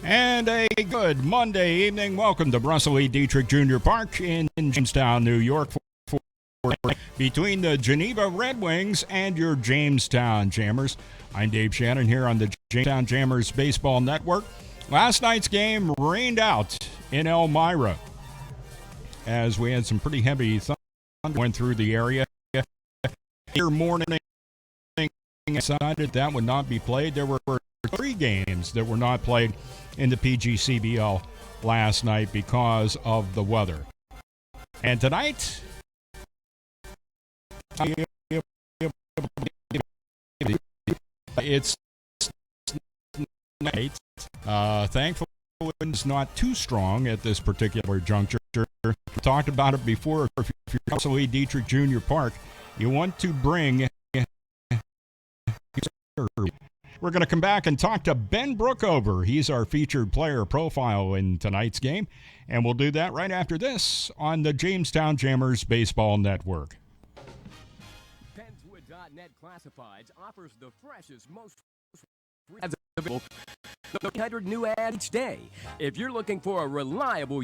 And a good Monday evening. Welcome to Russell E. Dietrich Jr. Park in Jamestown, New York. Between the Geneva Red Wings and your Jamestown Jammers. I'm Dave Shannon here on the Jamestown Jammers Baseball Network. Last night's game rained out in Elmira as we had some pretty heavy thunder went through the area. Here morning decided that would not be played. There were 3 games that were not played in the PGCBL last night because of the weather. And tonight, it's night. Thankfully, it's not too strong at this particular juncture. We talked about it before. If you're Russell E. Dietrich Jr. Park, you want to bring. We're going to come back and talk to Ben Brookover. He's our featured player profile in tonight's game, and we'll do that right after this on the Jamestown Jammers Baseball Network. Penswood.net Classifieds offers the freshest, most ads available. 100 new ads each day. If you're looking for a reliable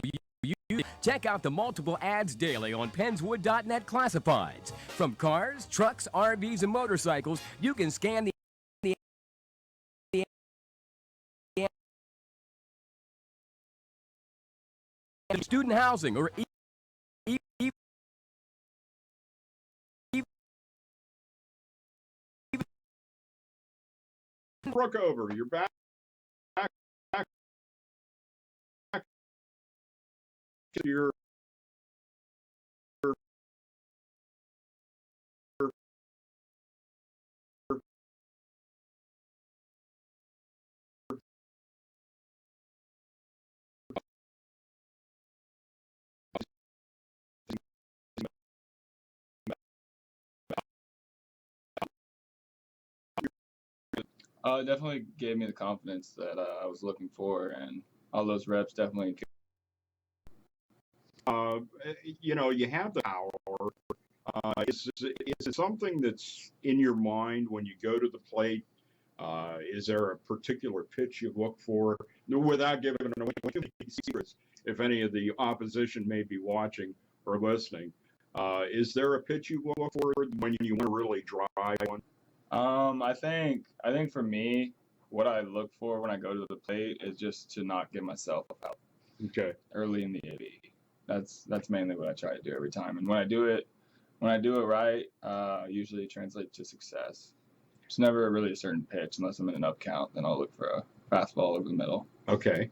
check out the multiple ads daily on Penswood.net Classifieds. From cars, trucks, RVs, and motorcycles, you can scan the student housing or Brookover, you're back to your It definitely gave me the confidence that I was looking for, and all those reps definitely. You have the power. Is it something that's in your mind when you go to the plate? Is there a particular pitch you look for? Without giving away secrets, if any of the opposition may be watching or listening, is there a pitch you look for when you want to really drive one? I think for me, what I look for when I go to the plate is just to not get myself out. Okay. Early in the AB. That's mainly what I try to do every time, and when I do it right, usually it translates to success. It's never really a certain pitch unless I'm in an up count. Then I'll look for a fastball over the middle. Okay.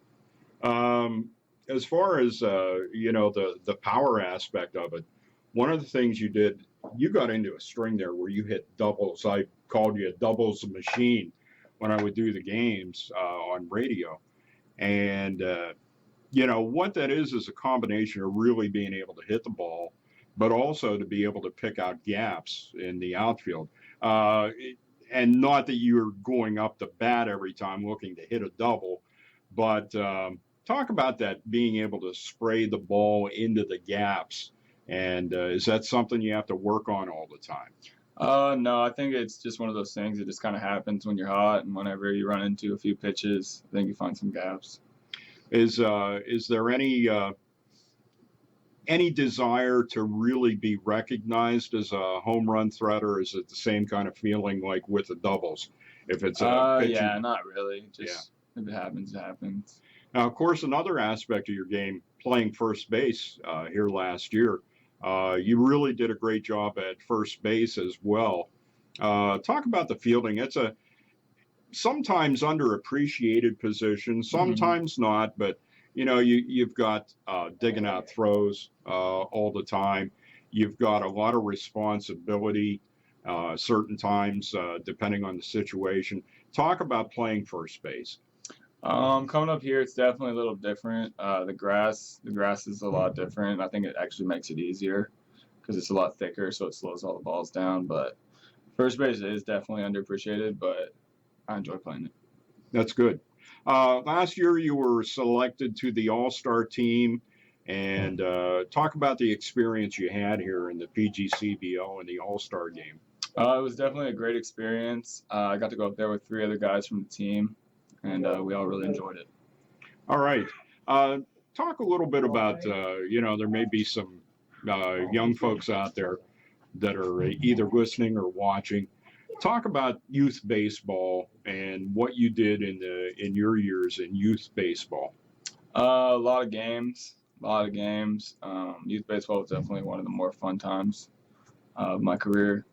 As far as the power aspect of it, one of the things you did, you got into a string there where you hit doubles. I called you a doubles machine when I would do the games on radio, and what that is a combination of really being able to hit the ball, but also to be able to pick out gaps in the outfield. And not that you're going up the bat every time looking to hit a double, but talk about that, being able to spray the ball into the gaps. And is that something you have to work on all the time? No, I think it's just one of those things that just kind of happens when you're hot, and whenever you run into a few pitches, I think you find some gaps. Is there any desire to really be recognized as a home run threat, or is it the same kind of feeling like with the doubles? If it's yeah, not really. Just if it happens, it happens. Now, of course, another aspect of your game, playing first base here last year, you really did a great job at first base as well. Talk about the fielding. It's a sometimes underappreciated position, sometimes not, but you've got digging out throws all the time. You've got a lot of responsibility certain times, depending on the situation. Talk about playing first base. Coming up here, it's definitely a little different. The grass is a lot different. I think it actually makes it easier because it's a lot thicker, so it slows all the balls down. But first base is definitely underappreciated, but I enjoy playing it. That's good. Last year, you were selected to the All-Star team, and talk about the experience you had here in the PGCBL and the All-Star game. It was definitely a great experience. I got to go up there with 3 other guys from the team, and we all really enjoyed it. All right. Talk a little bit about, there may be some young folks out there that are either listening or watching. Talk about youth baseball and what you did in your years in youth baseball. A lot of games. A lot of games. Youth baseball was definitely one of the more fun times of my career,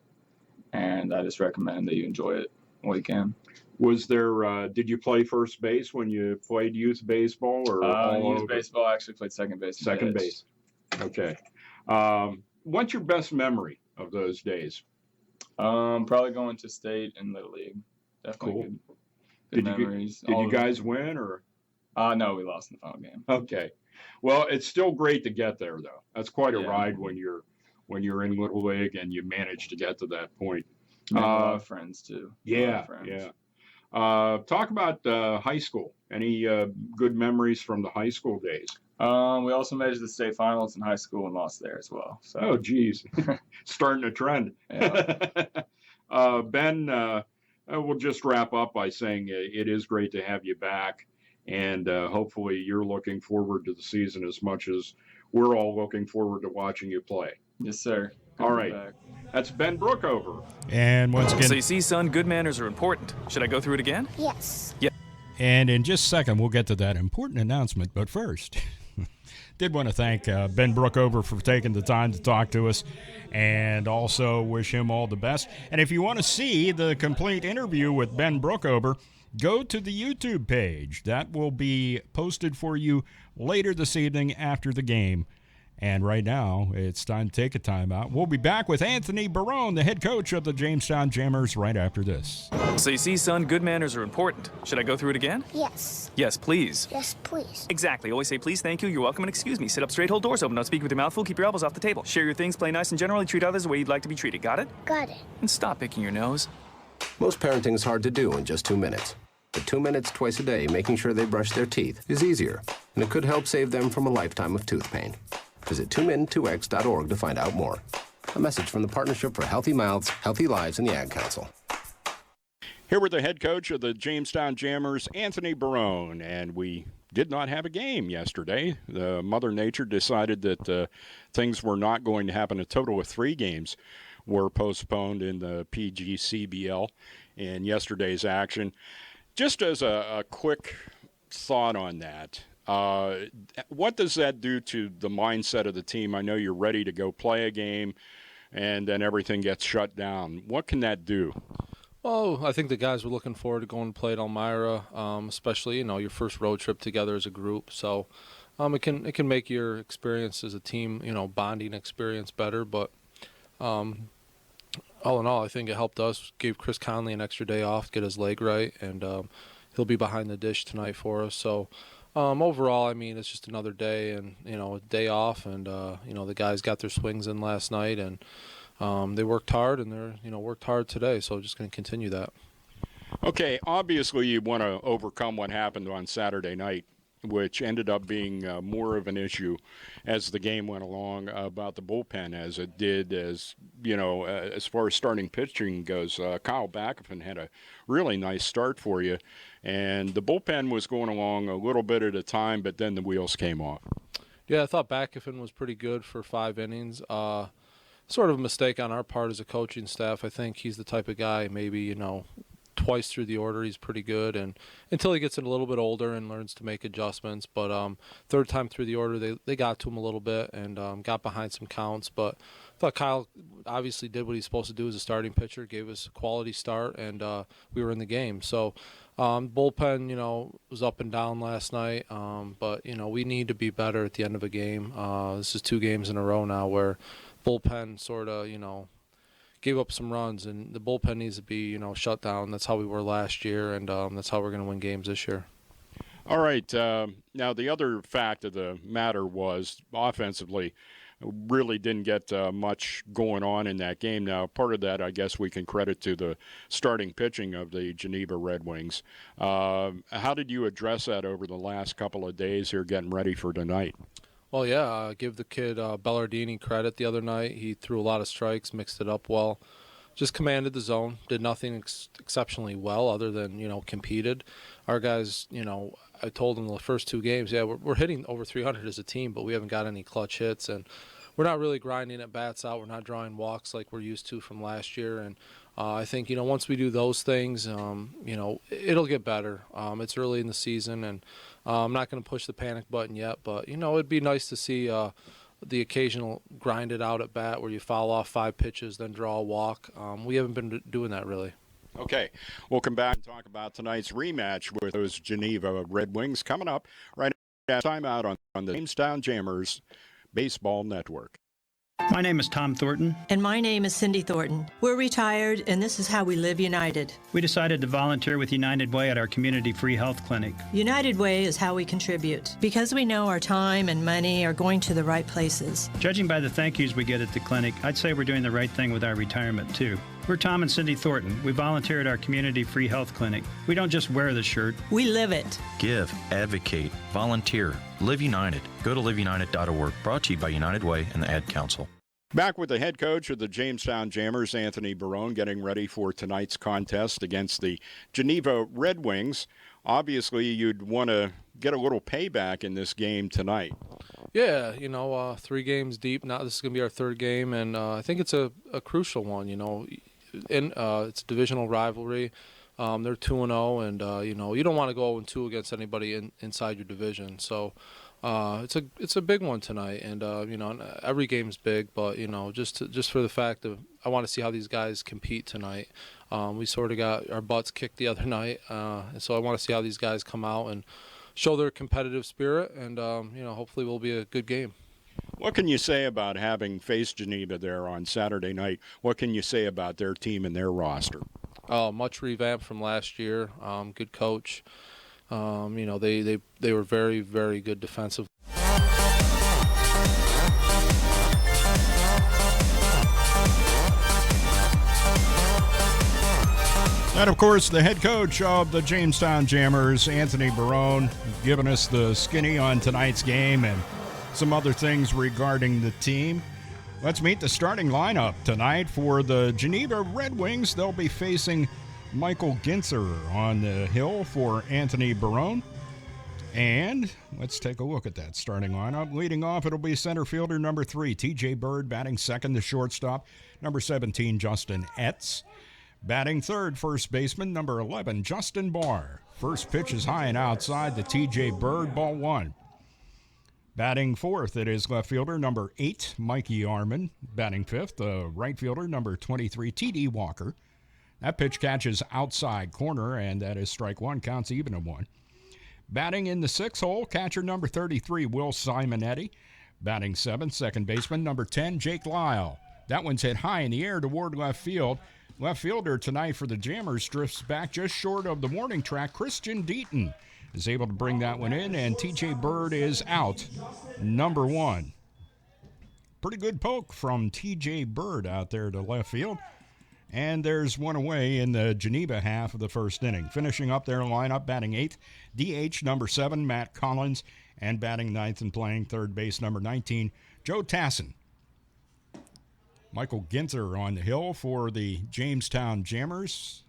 and I just recommend that you enjoy it while you can. Was there? Did you play first base when you played youth baseball, or all Youth over? baseball, I actually played second base. Second base. Okay. What's your best memory of those days? Probably going to state and little league. Definitely Cool. good memories. Did you guys win or? No, we lost in the final game. Okay. Well, it's still great to get there, though. That's quite a Yeah. ride when you're in little league and you manage to get to that point. Made a lot of friends too. Yeah, yeah. Talk about high school. Any good memories from the high school days? We also made it to the state finals in high school and lost there as well. So. Oh, geez. Starting a trend. Yeah. Ben, we'll just wrap up by saying it is great to have you back. And hopefully you're looking forward to the season as much as we're all looking forward to watching you play. Yes, sir. All right. That's Ben Brookover. And once again, So you see, son, good manners are important. Should I go through it again? Yes. Yeah. and in just a second, we'll get to that important announcement. But first, did want to thank Ben Brookover for taking the time to talk to us and also wish him all the best. And if you want to see the complete interview with Ben Brookover, go to the YouTube page. That will be posted for you later this evening after the game. And right now, it's time to take a timeout. We'll be back with Anthony Barone, the head coach of the Jamestown Jammers, right after this. So you see, son, good manners are important. Should I go through it again? Yes. Yes, please. Yes, please. Exactly. Always say please, thank you, you're welcome, and excuse me. Sit up straight, hold doors open. Don't speak with your mouth full. Keep your elbows off the table. Share your things, play nice, and generally treat others the way you'd like to be treated. Got it? Got it. And stop picking your nose. Most parenting is hard to do in just 2 minutes. But 2 minutes twice a day making sure they brush their teeth is easier, and it could help save them from a lifetime of tooth pain. Visit 2min2x.org to find out more. A message from the Partnership for Healthy Mouths, Healthy Lives, and the Ad Council. Here with the head coach of the Jamestown Jammers, Anthony Barone, and we did not have a game yesterday. Mother Nature decided that things were not going to happen. A total of 3 games were postponed in the PGCBL in yesterday's action. Just as a quick thought on that, what does that do to the mindset of the team? I know you're ready to go play a game, and then everything gets shut down. What can that do? Well, I think the guys were looking forward to going to play at Elmira, especially your first road trip together as a group. So it can make your experience as a team, bonding experience better. But all in all, I think it helped us. Gave Chris Conley an extra day off to get his leg right, and he'll be behind the dish tonight for us. So. Overall, I mean, it's just another day and, a day off. And, the guys got their swings in last night and they worked hard and they're, worked hard today. So just going to continue that. Okay, obviously you want to overcome what happened on Saturday night, which ended up being more of an issue as the game went along about the bullpen as it did as far as starting pitching goes. Kyle Backhofen had a really nice start for you. And the bullpen was going along a little bit at a time, but then the wheels came off. Yeah, I thought Backhofen was pretty good for 5 innings. Sort of a mistake on our part as a coaching staff. I think he's the type of guy maybe, twice through the order he's pretty good, and until he gets a little bit older and learns to make adjustments. But third time through the order, they got to him a little bit and got behind some counts. But I thought Kyle obviously did what he's supposed to do as a starting pitcher, gave us a quality start, and we were in the game. So bullpen, was up and down last night, but we need to be better at the end of a game. This is 2 games in a row now where bullpen sort of, gave up some runs, and the bullpen needs to be, shut down. That's how we were last year, and that's how we're going to win games this year. All right. Now, the other fact of the matter was offensively really didn't get much going on in that game. Now, part of that, I guess we can credit to the starting pitching of the Geneva Red Wings. How did you address that over the last couple of days here getting ready for tonight? Well, yeah, give the kid Bellardini credit the other night. He threw a lot of strikes, mixed it up well. just commanded the zone, did nothing exceptionally well other than, competed. Our guys, I told them the first 2 games, we're hitting over 300 as a team, but we haven't got any clutch hits, and we're not really grinding at bats out. We're not drawing walks like we're used to from last year, and I think, once we do those things, it'll get better. It's early in the season, and I'm not going to push the panic button yet, but, it'd be nice to see the occasional grind it out at bat where you foul off 5 pitches, then draw a walk. We haven't been doing that really. Okay, we'll come back and talk about tonight's rematch with those Geneva Red Wings coming up right after timeout on the Jamestown Jammers Baseball Network. My name is Tom Thornton. And my name is Cindy Thornton. We're retired, and this is how we live united. We decided to volunteer with United Way at our community free health clinic. United Way is how we contribute, because we know our time and money are going to the right places. Judging by the thank yous we get at the clinic, I'd say we're doing the right thing with our retirement, too. We're Tom and Cindy Thornton. We volunteer at our community free health clinic. We don't just wear the shirt. We live it. Give, advocate, volunteer, live united. Go to liveunited.org. Brought to you by United Way and the Ad Council. Back with the head coach of the Jamestown Jammers, Anthony Barone, getting ready for tonight's contest against the Geneva Red Wings. Obviously, you'd want to get a little payback in this game tonight. Yeah, 3 games deep. Now this is going to be our 3rd game, and I think it's a crucial one. It's a divisional rivalry. They're 2-0, and you don't want to go 0-2 against anybody inside your division. So it's a big one tonight, and every game's big, but just for the fact of I want to see how these guys compete tonight. We sort of got our butts kicked the other night, and so I want to see how these guys come out and show their competitive spirit, and hopefully will be a good game. What can you say about having faced Geneva there on Saturday night? What can you say about their team and their roster? Much revamped from last year. Good coach. They were very, very good defensively. And, of course, the head coach of the Jamestown Jammers, Anthony Barone, giving us the skinny on tonight's game and some other things regarding the team. Let's meet the starting lineup tonight for the Geneva Red Wings. They'll be facing Michael Gintzer on the hill for Anthony Barone. And let's take a look at that starting lineup. Leading off, it'll be center fielder number 3, T.J. Bird. Batting second, the shortstop, number 17, Justin Etz. Batting third, first baseman, number 11, Justin Barr. First pitch is high and outside to T.J. Bird, ball 1. Batting fourth, it is left fielder number 8, Mikey Arman. Batting fifth, right fielder number 23, T.D. Walker. That pitch catches outside corner, and that is strike 1, counts even at 1. Batting in the 6th hole, catcher number 33, Will Simonetti. Batting seventh, second baseman number 10, Jake Lyle. That one's hit high in the air toward left field. Left fielder tonight for the Jammers drifts back just short of the warning track. Christian Deaton is able to bring that one in, and T.J. Bird is out, number 1. Pretty good poke from T.J. Bird out there to left field. And there's one away in the Geneva half of the first inning. Finishing up their lineup, batting 8th, DH number 7, Matt Collins, and batting 9th and playing third base number 19, Joe Tassin. Michael Ginther on the hill for the Jamestown Jammers.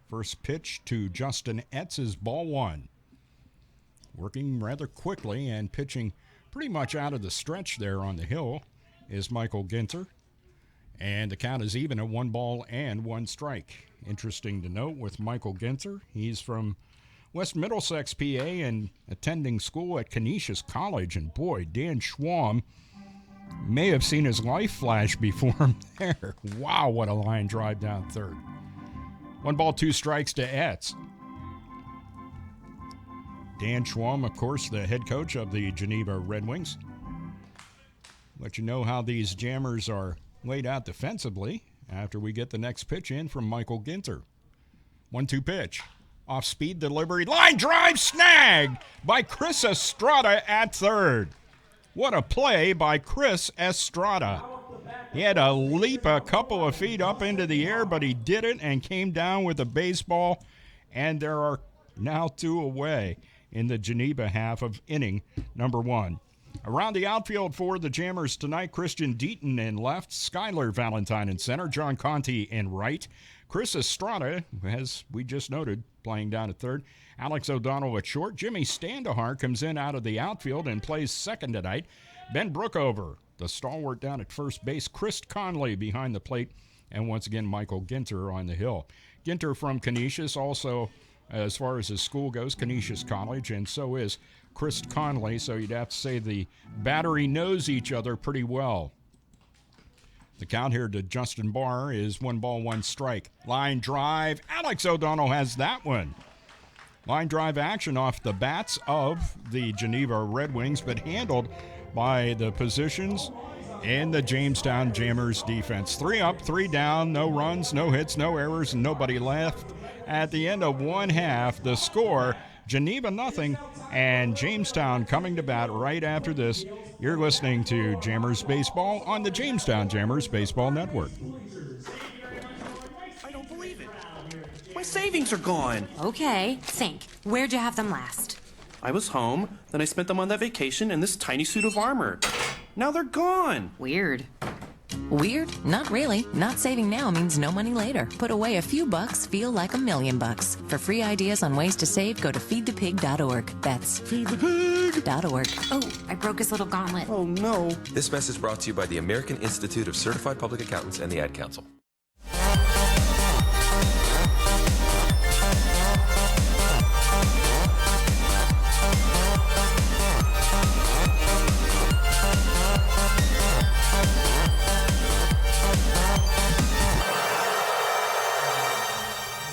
First pitch to Justin Etz is ball 1. Working rather quickly and pitching pretty much out of the stretch there on the hill is Michael Ginther. And the count is even at 1 ball and 1 strike. Interesting to note with Michael Ginther, he's from West Middlesex, PA, and attending school at Canisius College. And boy, Dan Schwam may have seen his life flash before him there. Wow, what a line drive down third. 1 ball, 2 strikes to Etz. Dan Schwam, of course, the head coach of the Geneva Red Wings. Let you know how these Jammers are laid out defensively after we get the next pitch in from Michael Ginther. 1-2 pitch. Off-speed delivery. Line drive snag by Chris Estrada at third. What a play by Chris Estrada. He had to leap a couple of feet up into the air, but he did it and came down with a baseball. And there are now 2 away in the Geneva half of inning number 1. Around the outfield for the Jammers tonight, Christian Deaton in left, Skylar Valentine in center, John Conti in right, Chris Estrada, as we just noted, playing down at third, Alex O'Donnell at short, Jimmy Standahar comes in out of the outfield and plays second tonight, Ben Brookover, the stalwart down at first base, Chris Conley behind the plate, and once again Michael Ginter on the hill. Ginter from Canisius, also as far as his school goes, Canisius College, and so is Chris Conley, so you'd have to say the battery knows each other pretty well. The count here to Justin Barr is 1-1 strike. Line drive. Alex O'Donnell has that one. Line drive action off the bats of the Geneva Red Wings, but handled by the positions in the Jamestown Jammers defense. 3 up, 3 down, no runs, no hits, no errors, and nobody left. At the end of one half, the score, Geneva nothing, and Jamestown coming to bat right after this. You're listening to Jammers Baseball on the Jamestown Jammers Baseball Network. I don't believe it. My savings are gone. Okay, think. Where'd you have them last? I was home, then I spent them on that vacation in this tiny suit of armor. Now they're gone. Weird. Weird? Not really. Not saving now means no money later. Put away a few bucks, feel like $1,000,000. For free ideas on ways to save, go to feedthepig.org. That's feedthepig.org. Oh, I broke his little gauntlet. Oh no. This message brought to you by the American Institute of Certified Public Accountants and the Ad Council.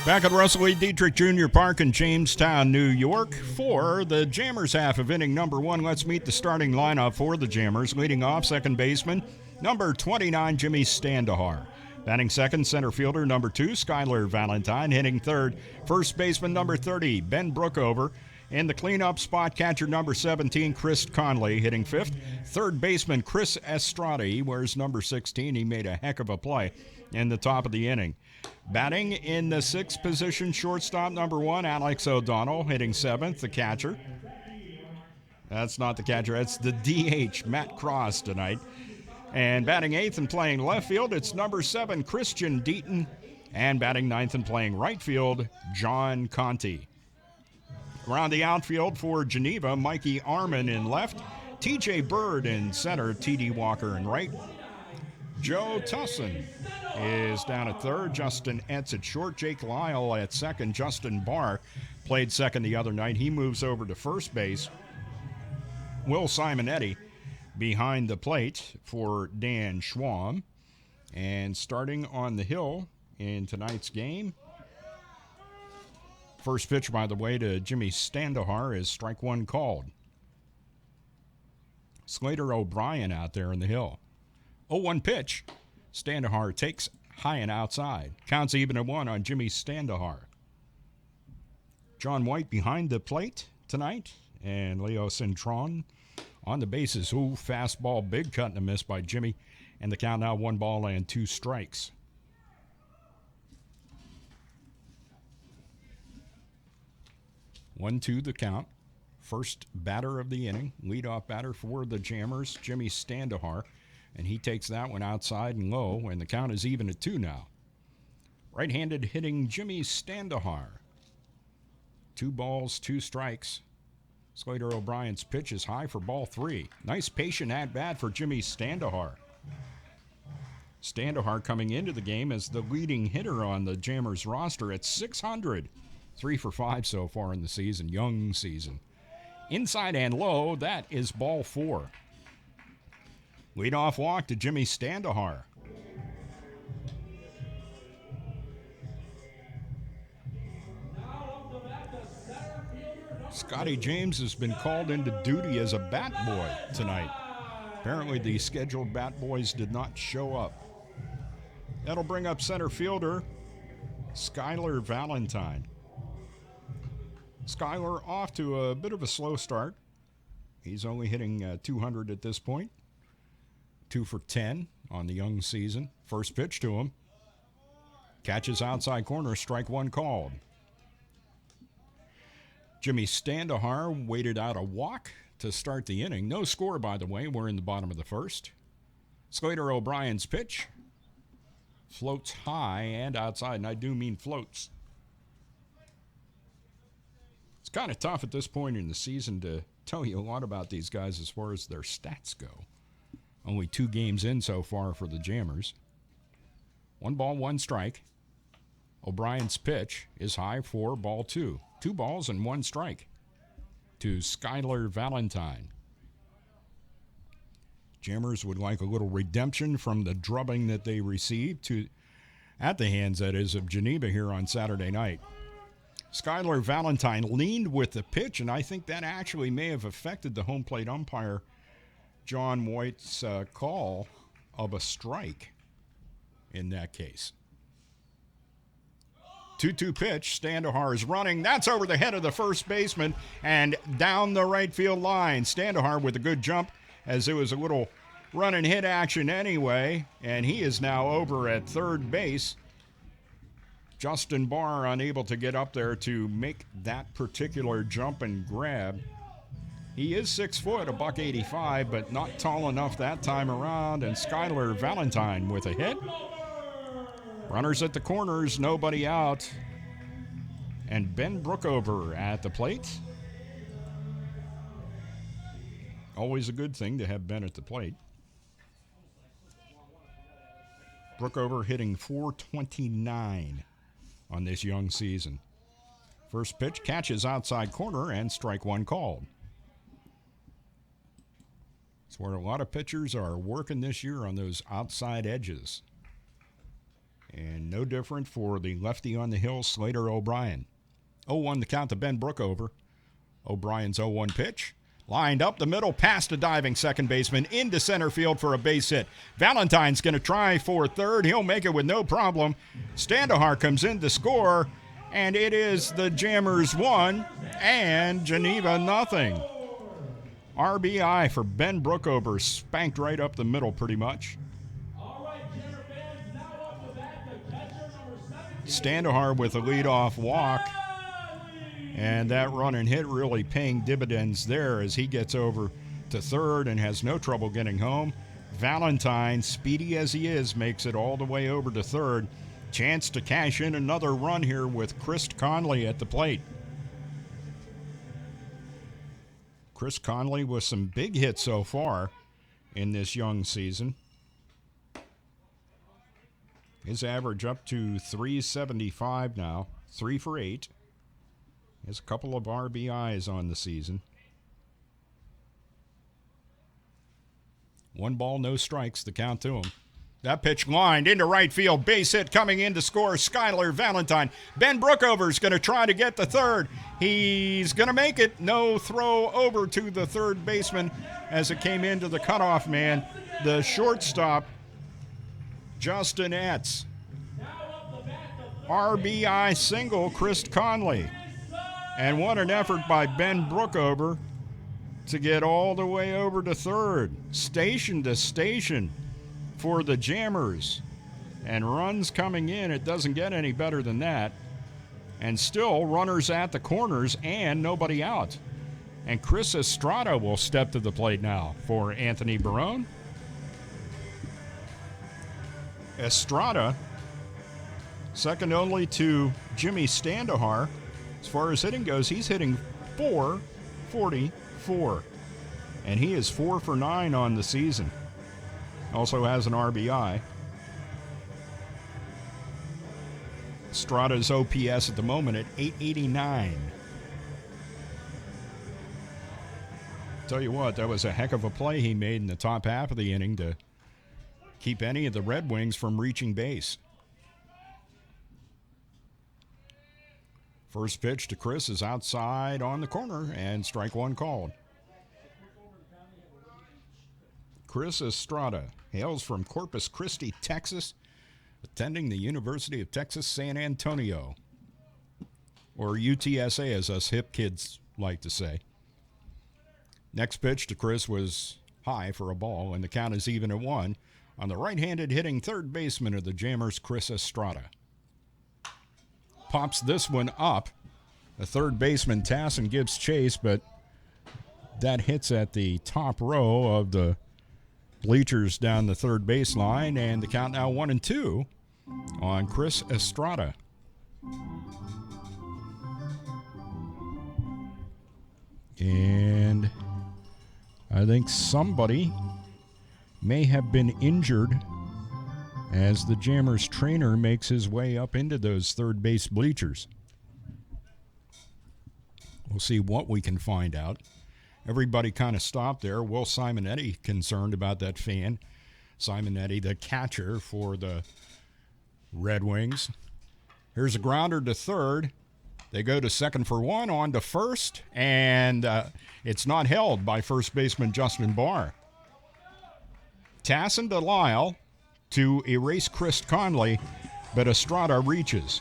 Back at Russell E. Dietrich Jr. Park in Jamestown, New York, for the Jammers half of inning number 1. Let's meet the starting lineup for the Jammers. Leading off, second baseman, number 29, Jimmy Standahar. Batting second, center fielder, number 2, Skylar Valentine. Hitting third, first baseman, number 30, Ben Brookover. In the cleanup spot, catcher number 17, Chris Conley. Hitting fifth, third baseman, Chris Estrada. He wears number 16. He made a heck of a play in the top of the inning. Batting in the sixth position, shortstop number 1, Alex O'Donnell. Hitting seventh, the catcher. That's not the catcher, that's the DH, Matt Cross tonight. And batting eighth and playing left field, it's number 7, Christian Deaton. And batting ninth and playing right field, John Conti. Around the outfield for Geneva, Mikey Arman in left, TJ Bird in center, TD Walker in right. Joe Tussin is down at third, Justin Etz at short, Jake Lyle at second. Justin Barr played second the other night. He moves over to first base. Will Simonetti behind the plate for Dan Schwam. And starting on the hill in tonight's game, first pitch, by the way, to Jimmy Standahar is strike one called. Slater O'Brien out there in the hill. 0-1 pitch. Standahar takes high and outside. Counts even at 1 on Jimmy Standahar. John White behind the plate tonight. And Leo Cintron on the bases. Ooh, fastball, big cut and a miss by Jimmy. And the count now 1 ball and 2 strikes. 1-2 the count. First batter of the inning. Leadoff batter for the Jammers, Jimmy Standahar. And he takes that one outside and low, and the count is even at 2 now. Right-handed hitting Jimmy Standahar. 2 balls, 2 strikes. Slater O'Brien's pitch is high for ball 3. Nice patient at-bat for Jimmy Standahar. Standahar coming into the game as the leading hitter on the Jammers roster at .600. 3 for 5 so far in the season, young season. Inside and low, that is ball 4. Leadoff walk to Jimmy Standahar. Scotty James has been called into duty as a bat boy tonight. Apparently the scheduled bat boys did not show up. That'll bring up center fielder Skylar Valentine. Skylar off to a bit of a slow start. He's only hitting 200 at this point. 2 for 10 on the young season. First pitch to him. Catches outside corner, strike one called. Jimmy Standahar waited out a walk to start the inning. No score, by the way. We're in the bottom of the first. Slater O'Brien's pitch floats high and outside, and I do mean floats. It's kind of tough at this point in the season to tell you a lot about these guys as far as their stats go. Only 2 games in so far for the Jammers. 1 ball, 1 strike. O'Brien's pitch is high for ball 2. 2 balls and 1 strike to Skylar Valentine. Jammers would like a little redemption from the drubbing that they received at the hands, that is, of Geneva here on Saturday night. Skylar Valentine leaned with the pitch, and I think that actually may have affected the home plate umpire, John White's call of a strike in that case. 2-2 pitch. Standahar is running. That's over the head of the first baseman and down the right field line. Standahar with a good jump, as it was a little run and hit action anyway, and he is now over at third base. Justin Barr unable to get up there to make that particular jump and grab. He is 6 foot, $185, but not tall enough that time around, and Skylar Valentine with a hit. Runners at the corners, nobody out. And Ben Brookover at the plate. Always a good thing to have Ben at the plate. Brookover hitting .429 on this young season. First pitch catches outside corner and strike 1 called. It's where a lot of pitchers are working this year, on those outside edges. And no different for the lefty on the hill, Slater O'Brien. 0-1 the count to Ben Brookover. O'Brien's 0-1 pitch. Lined up the middle, past a diving second baseman, into center field for a base hit. Valentine's going to try for third. He'll make it with no problem. Standahar comes in to score, and it is the Jammers 1 and Geneva nothing. RBI for Ben Brookover, spanked right up the middle pretty much. Standahar with a leadoff walk, and that run and hit really paying dividends there as he gets over to third and has no trouble getting home. Valentine, speedy as he is, makes it all the way over to third. Chance to cash in another run here with Chris Conley at the plate. Chris Conley with some big hits so far in this young season. His average up to .375 now, 3 for 8. He has a couple of RBIs on the season. 1 ball, no strikes, the count to him. That pitch lined into right field, base hit coming in to score, Skylar Valentine. Ben Brookover's going to try to get the third. He's going to make it. No throw over to the third baseman as it came into the cutoff man. The shortstop, Justin Etz. RBI single, Chris Conley. And what an effort by Ben Brookover to get all the way over to third. Station to station for the Jammers. And runs coming in. It doesn't get any better than that. And still runners at the corners and nobody out. And Chris Estrada will step to the plate now for Anthony Barone. Estrada, second only to Jimmy Standahar. As far as hitting goes, he's hitting .444. And he is 4 for 9 on the season. Also has an RBI. Estrada's OPS at the moment at .889. Tell you what, that was a heck of a play he made in the top half of the inning to keep any of the Red Wings from reaching base. First pitch to Chris is outside on the corner, and strike 1 called. Chris Estrada hails from Corpus Christi, Texas, attending the University of Texas San Antonio, or UTSA as us hip kids like to say. Next pitch to Chris was high for a ball, and the count is even at 1 on the right-handed hitting third baseman of the Jammers, Chris Estrada. Pops this one up. The third baseman, Tassin, gives chase, but That hits at the top row of the bleachers down the third baseline, and the count now 1-2 on Chris Estrada. And I think somebody may have been injured as the Jammers trainer makes his way up into those third base bleachers. We'll see what we can find out. Everybody kind of stopped there. Will Simonetti concerned about that fan. Simonetti, the catcher for the Red Wings. Here's a grounder to third. They go to second for one, on to first, and it's not held by first baseman Justin Barr. Tassin to Lyle to erase Chris Conley, but Estrada reaches.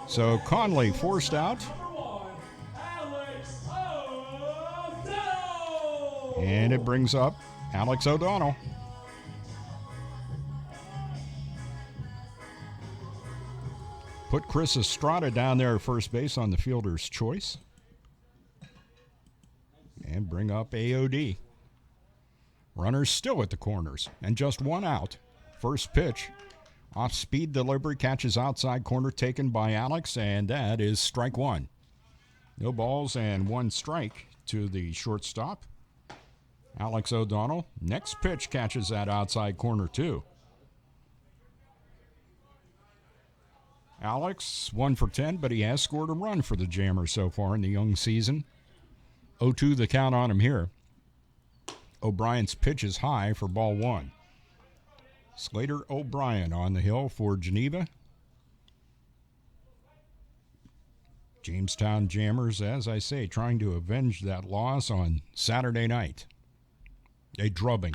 So Conley forced out. And it brings up Alex O'Donnell. Put Chris Estrada down there at first base on the fielder's choice. And bring up AOD. Runners still at the corners and just one out. First pitch, off-speed delivery, catches outside corner, taken by Alex, and that is strike one. No balls and one strike to the shortstop. Alex O'Donnell, next pitch, catches that outside corner too. Alex, 1 for 10, but he has scored a run for the Jammers so far in the young season. 0-2 the count on him here. O'Brien's pitch is high for ball one. Slater O'Brien on the hill for Geneva. Jamestown Jammers, as I say, trying to avenge that loss on Saturday night. A drubbing.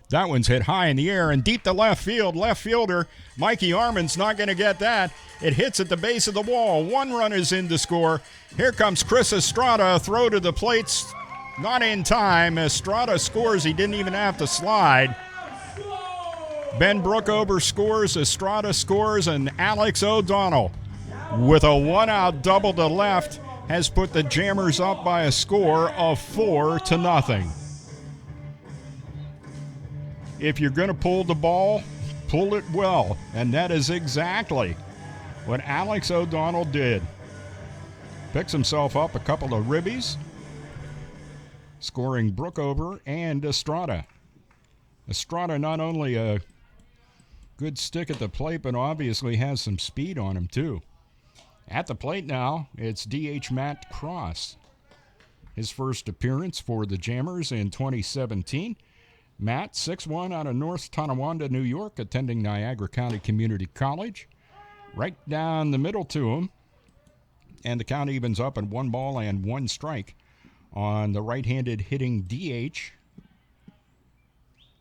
That one's hit high in the air and deep to left field. Left fielder Mikey Arman's not going to get that. It hits at the base of the wall. One run is in to score. Here comes Chris Estrada. Throw to the plates. Not in time. Estrada scores. He didn't even have to slide. Ben Brookover scores. Estrada scores. And Alex O'Donnell, with a one-out double to left, has put the Jammers up by a score of 4-0. If you're going to pull the ball, pull it well. And that is exactly what Alex O'Donnell did. Picks himself up a couple of ribbies, scoring Brookover and Estrada. Estrada not only a good stick at the plate, but obviously has some speed on him too. At the plate now, it's DH Matt Cross. His first appearance for the Jammers in 2017. Matt, 6'1", out of North Tonawanda, New York, attending Niagara County Community College. Right down the middle to him. And the count evens up at 1 ball and 1 strike on the right-handed hitting DH.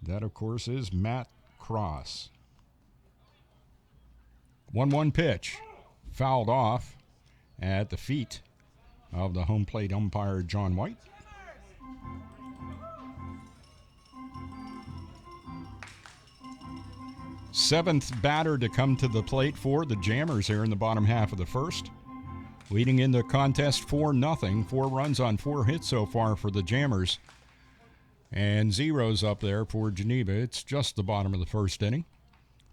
That, of course, is Matt Cross. 1-1 pitch. Fouled off at the feet of the home plate umpire, John White. Seventh batter to come to the plate for the Jammers here in the bottom half of the first. Leading in the contest 4-0. 4 runs on 4 hits so far for the Jammers. And zeros up there for Geneva. It's just the bottom of the first inning.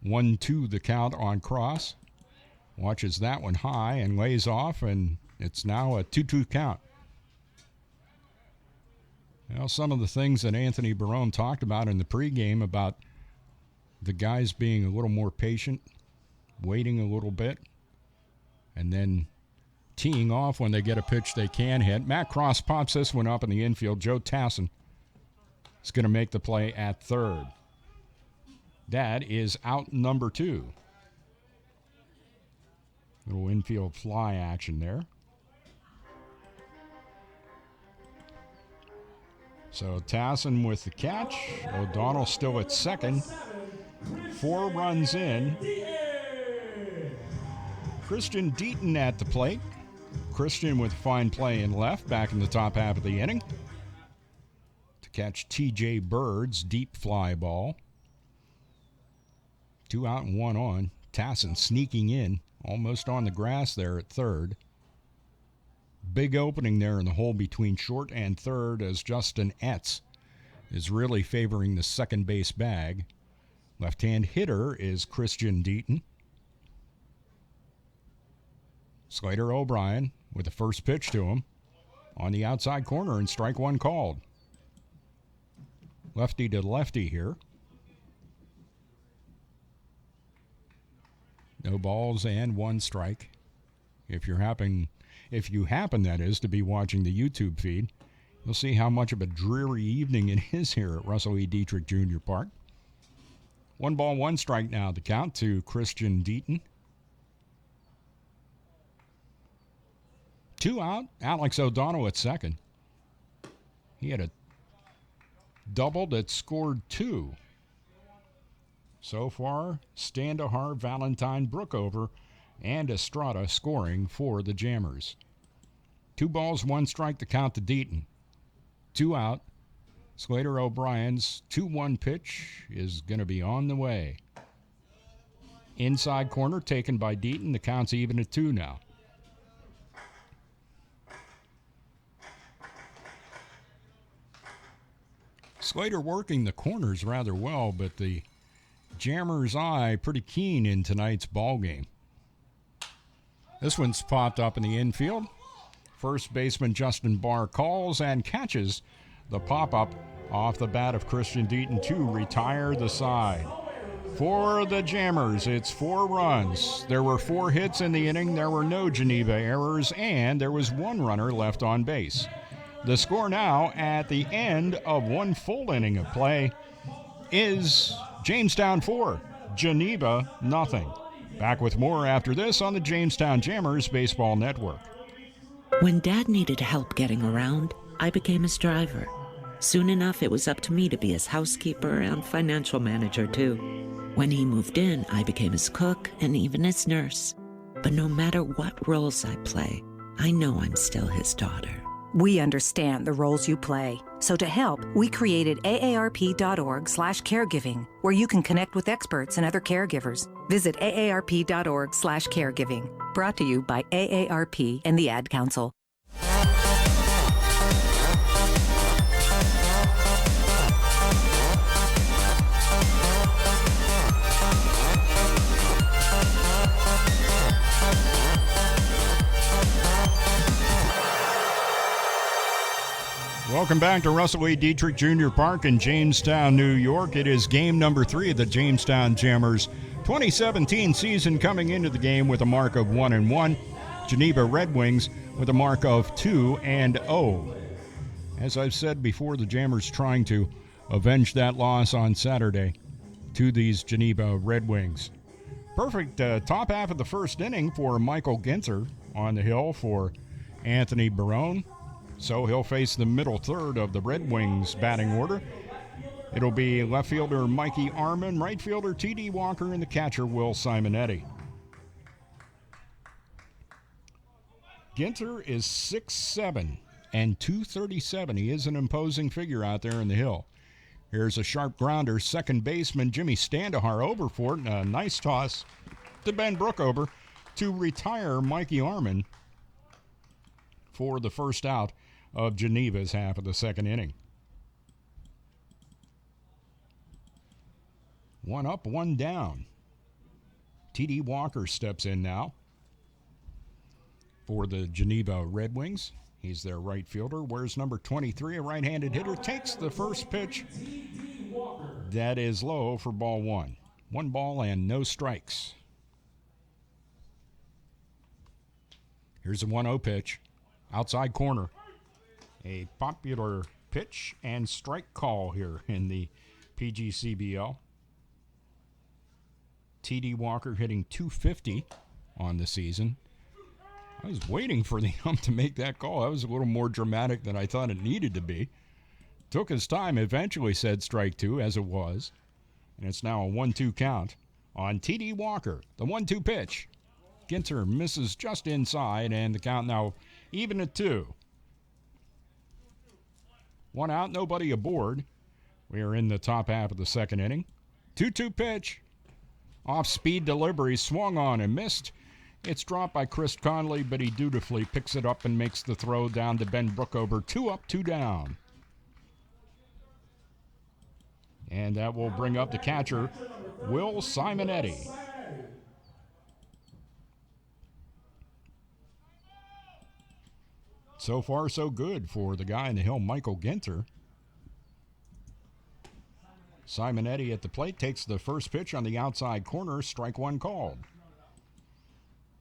1-2 the count on Cross. Watches that one high and lays off, and it's now a 2-2 count. Well, some of the things that Anthony Barone talked about in the pregame about the guys being a little more patient, waiting a little bit, and then teeing off when they get a pitch they can hit. Matt Cross pops this one up in the infield. Joe Tassin is going to make the play at third. That is out number 2. Little infield fly action there. So Tassin with the catch. O'Donnell still at second. 4 runs in. Christian Deaton at the plate. Christian with fine play in left, back in the top half of the inning. To catch T.J. Bird's deep fly ball. 2 out and 1 on. Tassin sneaking in, almost on the grass there at third. Big opening there in the hole between short and third as Justin Etz is really favoring the second base bag. Left-hand hitter is Christian Deaton. Slater O'Brien with the first pitch to him on the outside corner, and strike one called. Lefty to lefty here. No balls and one strike. If you happen, that is, to be watching the YouTube feed, you'll see how much of a dreary evening it is here at Russell E. Dietrich Jr. Park. 1 ball, 1 strike now to count to Christian Deaton. 2 out, Alex O'Donnell at second. He had a double that scored 2. So far, Standahar, Valentine, Brookover, and Estrada scoring for the Jammers. 2 balls, 1 strike to count to Deaton. 2 out. Slater O'Brien's 2-1 pitch is going to be on the way. Inside corner taken by Deaton. The count's even at 2 now. Slater working the corners rather well, but the Jammer's eye pretty keen in tonight's ball game. This one's popped up in the infield. First baseman Justin Barr calls and catches the pop-up off the bat of Christian Deaton to retire the side. For the Jammers, it's 4 runs. There were 4 hits in the inning. There were no Geneva errors, and there was 1 runner left on base. The score now at the end of 1 full inning of play is Jamestown 4, Geneva nothing. Back with more after this on the Jamestown Jammers Baseball Network. When Dad needed help getting around, I became his driver. Soon enough, it was up to me to be his housekeeper and financial manager, too. When he moved in, I became his cook and even his nurse. But no matter what roles I play, I know I'm still his daughter. We understand the roles you play. So to help, we created aarp.org/caregiving, where you can connect with experts and other caregivers. Visit aarp.org/caregiving. Brought to you by AARP and the Ad Council. Welcome back to Russell E. Dietrich Jr. Park in Jamestown, New York. It is game number 3 of the Jamestown Jammers 2017 season, coming into the game with a mark of 1-1. Geneva Red Wings with a mark of 2-0. As I've said before, the Jammers trying to avenge that loss on Saturday to these Geneva Red Wings. Perfect top half of the first inning for Michael Ginther on the hill for Anthony Barone. So he'll face the middle third of the Red Wings batting order. It'll be left fielder Mikey Arman, right fielder T.D. Walker, and the catcher Will Simonetti. Ginther is 6'7" and 237. He is an imposing figure out there in the hill. Here's a sharp grounder. Second baseman Jimmy Standahar over for it. And a nice toss to Ben Brookover to retire Mikey Arman for the first out of Geneva's half of the second inning. 1 up, 1 down. T.D. Walker steps in now for the Geneva Red Wings. He's their right fielder. Wears number 23, a right-handed hitter. Takes the first pitch. That is low for ball 1. 1 ball and no strikes. Here's a 1-0 pitch. Outside corner. A popular pitch and strike call here in the PGCBL. T.D. Walker hitting .250 on the season. I was waiting for the ump to make that call. That was a little more dramatic than I thought it needed to be. Took his time, eventually said strike 2, as it was. And it's now a 1-2 count on T.D. Walker. The 1-2 pitch. Ginther misses just inside, and the count now even at 2. 1 out, nobody aboard. We are in the top half of the second inning. 2-2 pitch. Off-speed delivery, swung on and missed. It's dropped by Chris Conley, but he dutifully picks it up and makes the throw down to Ben Brookover. 2 up, 2 down. And that will bring up the catcher, Will Simonetti. So far, so good for the guy in the hill, Michael Ginter. Simonetti at the plate takes the first pitch on the outside corner. Strike one called.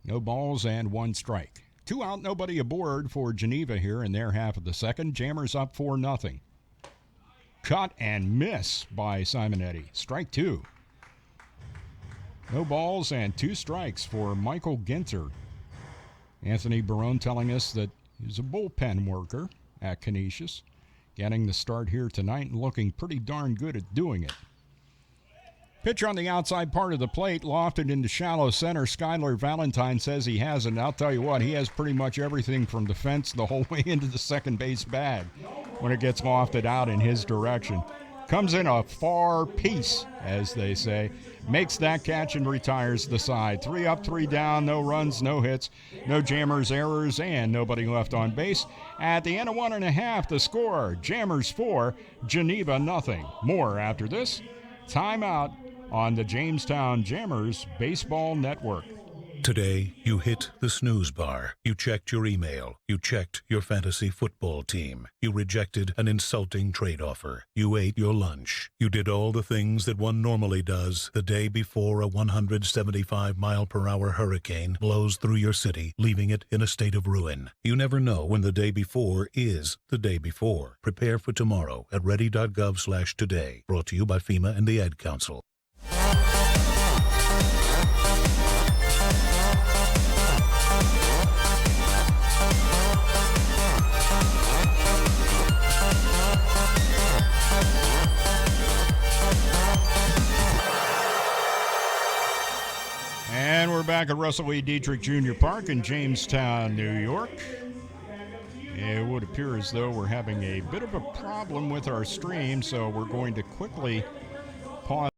No balls and 1 strike. 2 out, nobody aboard for Geneva here in their half of the second. Jammers up 4-0. Cut and miss by Simonetti. Strike 2. No balls and 2 strikes for Michael Ginter. Anthony Barone telling us that he's a bullpen worker at Canisius. Getting the start here tonight and looking pretty darn good at doing it. Pitcher on the outside part of the plate, lofted into shallow center. Skylar Valentine says he has it. And I'll tell you what, he has pretty much everything from the fence the whole way into the second base bag when it gets lofted out in his direction. Comes in a far piece, as they say. Makes that catch and retires the side. 3 up, 3 down, no runs, no hits, no Jammers errors, and nobody left on base. At the end of 1.5, the score, Jammers 4, Geneva nothing. More after this. Timeout on the Jamestown Jammers Baseball Network. Today, you hit the snooze bar. You checked your email. You checked your fantasy football team. You rejected an insulting trade offer. You ate your lunch. You did all the things that one normally does the day before a 175-mile-per-hour hurricane blows through your city, leaving it in a state of ruin. You never know when the day before is the day before. Prepare for tomorrow at ready.gov/today. Brought to you by FEMA and the Ad Council. And we're back at Russell E. Dietrich Jr. Park in Jamestown, New York. It would appear as though we're having a bit of a problem with our stream, so we're going to quickly pause.